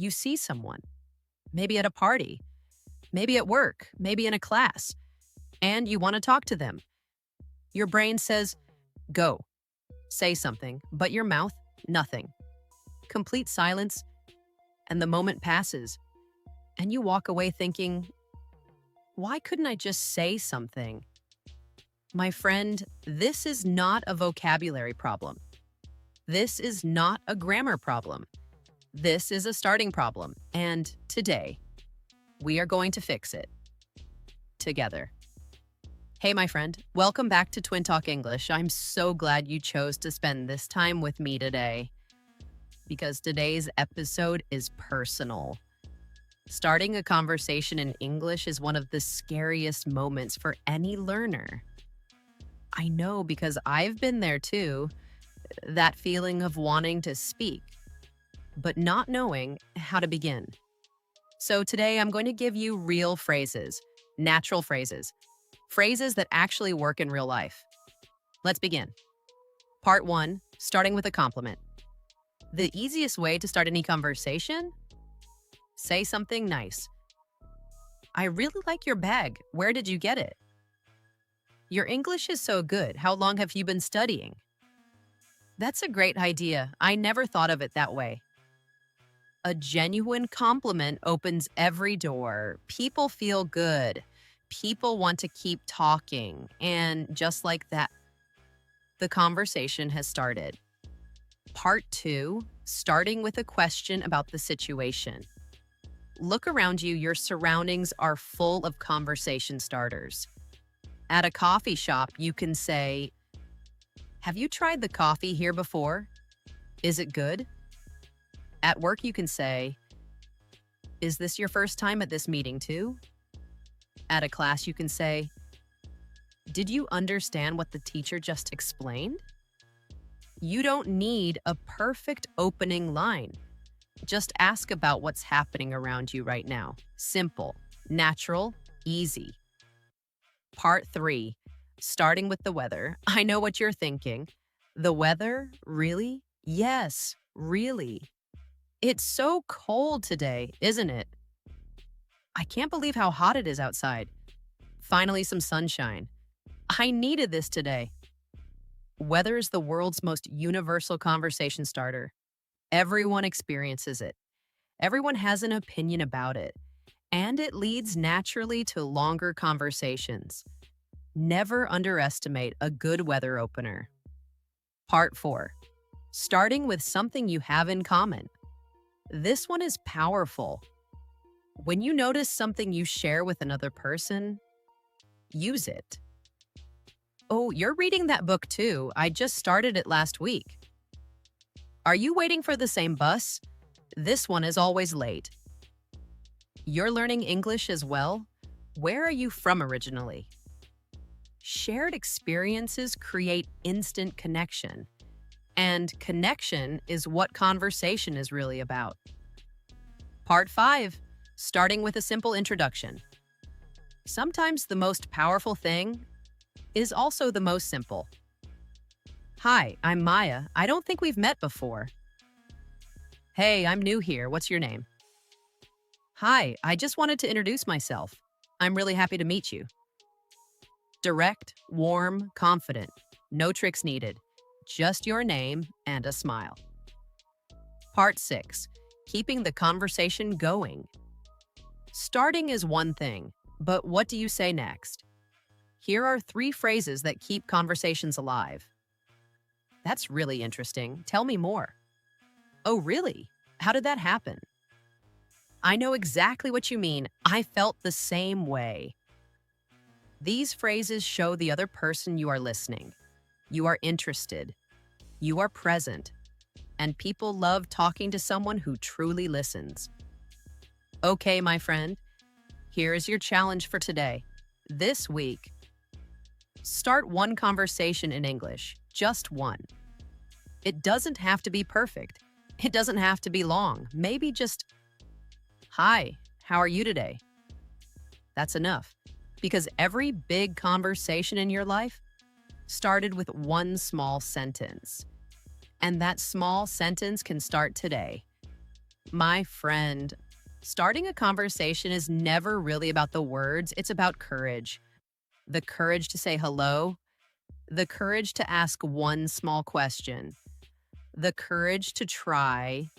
You see someone, maybe at a party, maybe at work, maybe in a class, and you want to talk to them. Your brain says, go, say something, but your mouth, nothing. Complete silence, and the moment passes, and you walk away thinking, why couldn't I just say something? My friend, this is not a vocabulary problem. This is not a grammar problem. This is a starting problem, and today, we are going to fix it together. Hey, my friend, welcome back to Twin Talk English. I'm so glad you chose to spend this time with me today because today's episode is personal. Starting a conversation in English is one of the scariest moments for any learner. I know because I've been there too, that feeling of wanting to speak, but not knowing how to begin. So today I'm going to give you real phrases, natural phrases, phrases that actually work in real life. Let's begin. Part 1, starting with a compliment. The easiest way to start any conversation? Say something nice. I really like your bag. Where did you get it? Your English is so good. How long have you been studying? That's a great idea. I never thought of it that way. A genuine compliment opens every door. People feel good. People want to keep talking. And just like that, the conversation has started. Part 2, starting with a question about the situation. Look around you. Your surroundings are full of conversation starters. At a coffee shop, you can say, have you tried the coffee here before? Is it good? At work, you can say, is this your first time at this meeting too? At a class, you can say, did you understand what the teacher just explained? You don't need a perfect opening line. Just ask about what's happening around you right now. Simple, natural, easy. Part 3, starting with the weather. I know what you're thinking. The weather? Really? Yes, really. It's so cold today, isn't it? I can't believe how hot it is outside. Finally, some sunshine. I needed this today. Weather is the world's most universal conversation starter. Everyone experiences it. Everyone has an opinion about it. And it leads naturally to longer conversations. Never underestimate a good weather opener. Part 4, starting with something you have in common. This one is powerful. When you notice something you share with another person, use it. Oh, you're reading that book too. I just started it last week. Are you waiting for the same bus? This one is always late. You're learning English as well? Where are you from originally? Shared experiences create instant connection. And connection is what conversation is really about. Part 5, starting with a simple introduction. Sometimes the most powerful thing is also the most simple. Hi, I'm Maya. I don't think we've met before. Hey, I'm new here. What's your name? Hi, I just wanted to introduce myself. I'm really happy to meet you. Direct, warm, confident. No tricks needed. Just your name and a smile. Part 6, keeping the conversation going. Starting is one thing, but what do you say next? Here are 3 phrases that keep conversations alive. That's really interesting. Tell me more. Oh, really? How did that happen? I know exactly what you mean. I felt the same way. These phrases show the other person you are listening. You are interested. You are present. And people love talking to someone who truly listens. Okay, my friend, here is your challenge for today. This week, start one conversation in English, just one. It doesn't have to be perfect. It doesn't have to be long. Maybe just, hi, how are you today? That's enough. Because every big conversation in your life started with one small sentence. And that small sentence can start today. My friend, starting a conversation is never really about the words, it's about courage. The courage to say hello, the courage to ask one small question, the courage to try,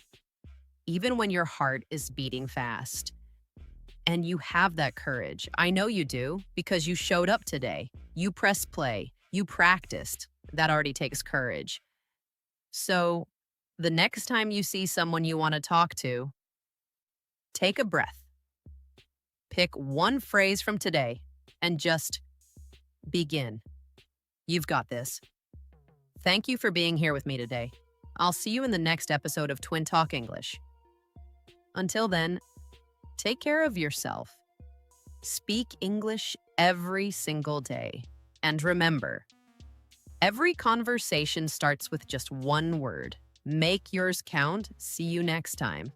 even when your heart is beating fast. And you have that courage. I know you do because you showed up today. You pressed play. You practiced. That already takes courage. So, the next time you see someone you want to talk to, take a breath. Pick one phrase from today and just begin. You've got this. Thank you for being here with me today. I'll see you in the next episode of Twin Talk English. Until then, take care of yourself. Speak English every single day. And remember, every conversation starts with just one word. Make yours count. See you next time.